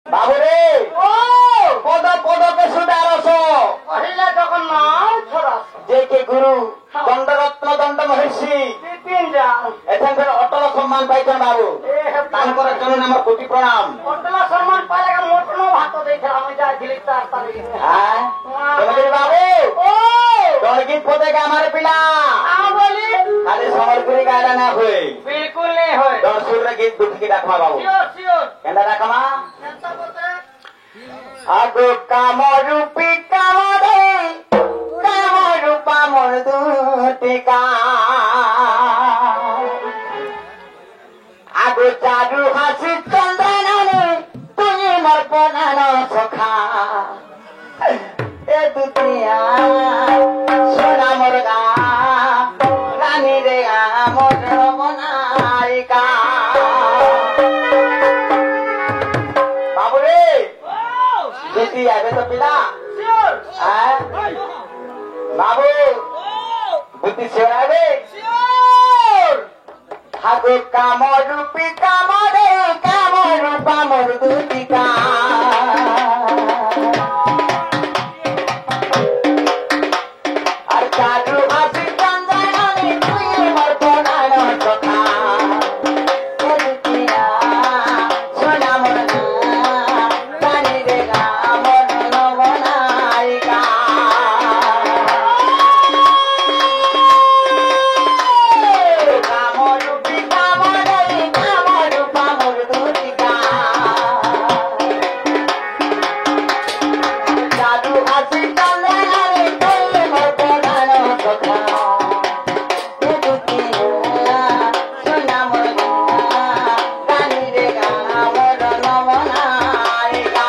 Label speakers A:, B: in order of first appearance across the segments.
A: বাবুরে ও পদ পদকে সুদারস কহিলে জগন্নাথ যে কে গুরু দণ্ডরত্ন দণ্ড মহিষী এখানকার অটল সম্মান পাইছেন বাবু তাঙ্কর জন্য আমার কোটি প্রণাম। অটল সম্মান পাইলে মোটনো ভাত দেইছিলাম আমি যাইছিলি তার তারিখ হ্যাঁ বাবু ও দলগীত পদে আমার পিলা বলি খালি সম্বলপুরি গায়লা না হয়ে বিলকুল নেই হয় দর্শকরা গীত দুটি রাখমা বাবু কেন রাখমা আগো কামরূপী কামরে কামরূপা মোর দুটিকা আগো চারু হাসি চন্দনানে তুমি মোর প্রধান সখা এ দুটিয়া সোনা মোর গা রানী রে মোর রমনায়িকা। বাবুরে বেটি আবে তো পিলা বাবু বুদ্ধি ছেড়াবে হাগো কামরূপী কামরে কামরূপা মোর দুটিকা আর চারু হাসি চন্দনানে তুই মোর প্রধান সখা এ দুটিয়া সোনা মোর রানী রে মোর রমনায়িকা। কামরূপী কামরে কামরূপা মোর দুটিকা চারু হাসি চন্দনানে তুই মোর প্রধান সখা এ দুটিয়া সোনা মোর রানী রে মোর রমনায়িকা।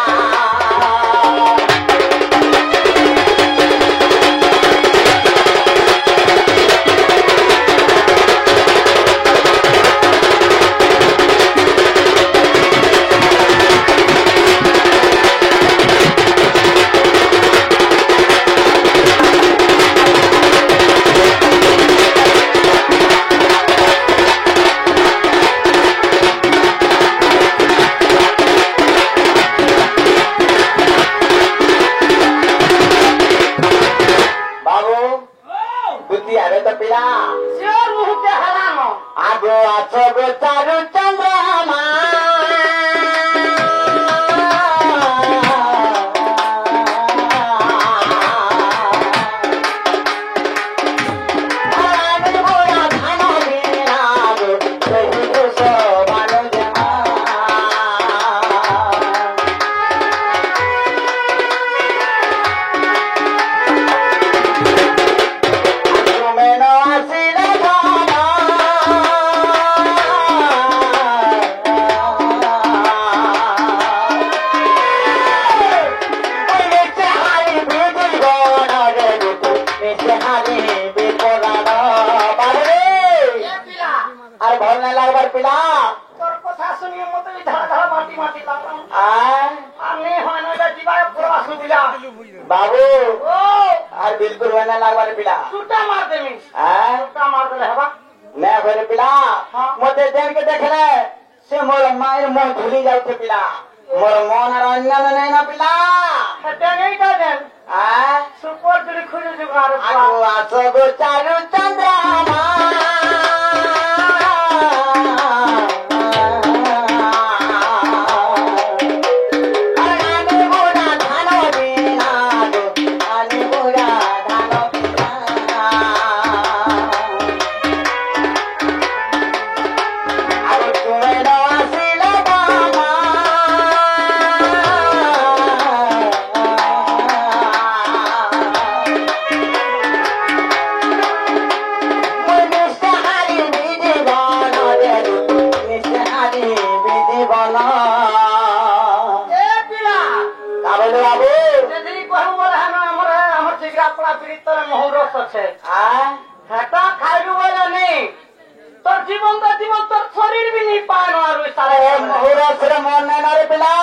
A: বাবু বুদ্ধি আবে তো পিলা আগো আছো গো চারু চন্দ্রমা আর ভাল না লাগবার পিলা তোর কথা শুনিয়ে মতো ধারা ধারা মাটি মাটি লাগলাম আমি হয় না জীবায় পুরো আসু দিলা বাবু ও আর বিলকুল হয় না লাগবার পিলা ছুটা মার দেমি ছুটা মার দেলে হবা না ঘরে পিলা মতে দেনকে দেখলে সে মোর মায়ের মন ভুলি যাচ্ছে পিলা মোর মন আর অন্যান্য নেই না পিলা এইটা দেন সুপর যদি খুঁজে জোগাড় আছো গো চারু চন্দ্রমা খাইবি বলে নেই তোর জীবন তোর শরীর বি নি পায় মহুরে মন নেই না রে পিলা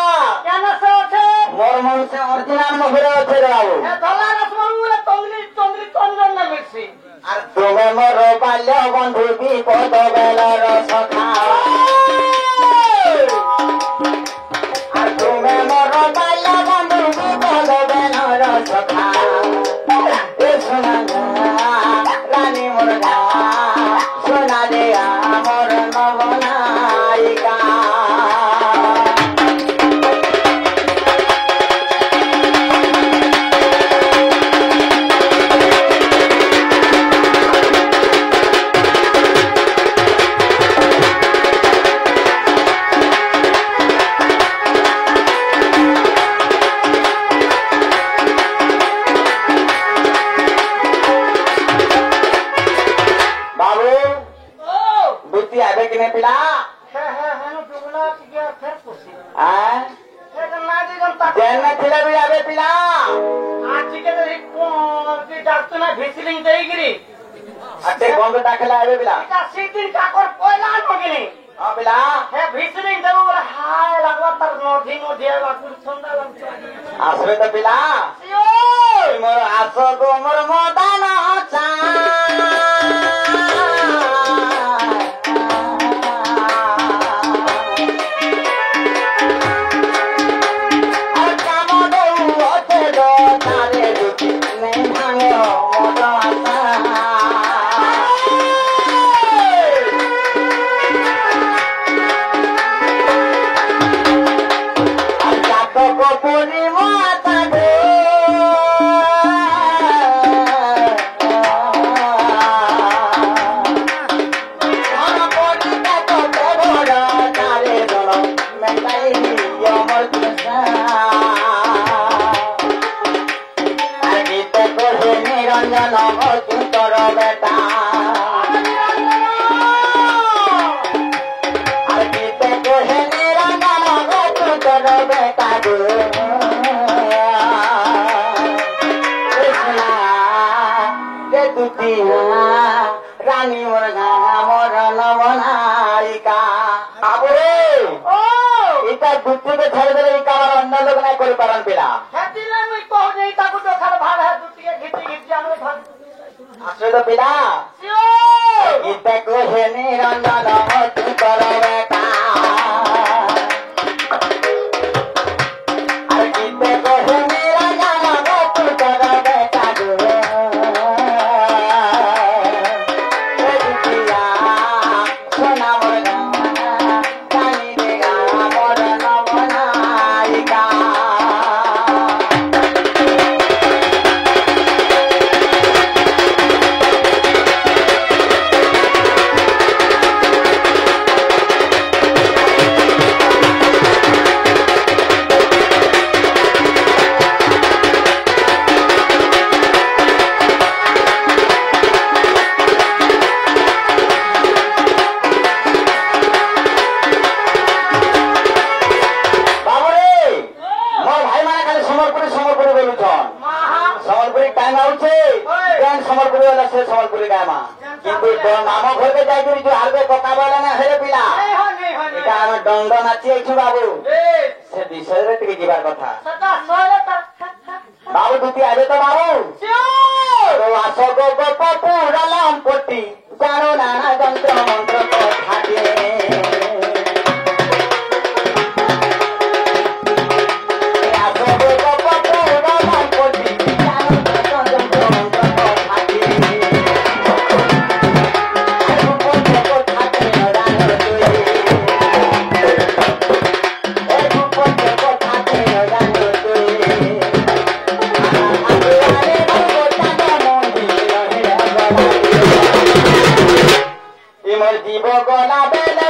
A: কেন সে আছে মোর মন সে অরিজিনাল মহুরে আছে রে বাবু ধলা রসমন বলে তন্দ্রি তন্দ্রি তন্দ্র না মিশি আর তুমি মোর বাল্য বন্ধু বিপদ বেলার সখা আর তুমি ପିଲା
B: ଆଜିକାଲି କଣ ଡାକ୍ତର ନା ଭିସିଲିଂ ଦେଇକିରି
A: ଆଟେ କଣ ଡାକିଲା ଏବେ ପିଲା
B: এটা সিদিন কাকর পয়লা নগিনি
A: ହଁ ପିଲା
B: হে ভিসিলিং দেবো বলে হায় লাগবা তার নধি নধি বাকুর ছন্দা লাগছে
A: আসবে তো পিলা
B: সিও
A: মোর আস গো মোর মদান চা রানী মোর মোর নবনায়িকা বাবুরে
B: ও
A: এটা দুটিকে ছেড়ে দিলে এই কামার অন্য লোক নাই করে পারেন পিলা
B: হেতিলা মুই কহ নেই তাকু তো খালি ভাড় হে দুটিয়ে ঘিটি ঘিটি আমরা ভাগ
A: আসলে তো পিলা
B: সিও
A: এটা কোহে নিরঞ্জন তুই করবে কা আর গীতে কোহে নিরঞ্জন তুই করবে কা গো সোনা মোর কানি দেগা মোর নবনায়িকা সম্বলপুরি वाला से সম্বলপুরি গায়মা কিন্তু নাম ঘরকে যাইকরি যে হারবে কথা বলে না হেরে পিলা
B: এই হনি হনি
A: এটা আমি দণ্ড নাচি আইছু বাবু
B: এ
A: সে বিষয়ে টিকে যাবার কথা
B: সদা সরে তা
A: বাবু দুটি আইবে তো বাবু
B: সিও
A: তো আসো গো গপ পুরালাম পটি জানো না যন্ত্র মন্ত্র থাকে আসো গো গপ পুরালাম পটি জানো না যন্ত্র মন্ত্র থাকে জীব গলা বেলে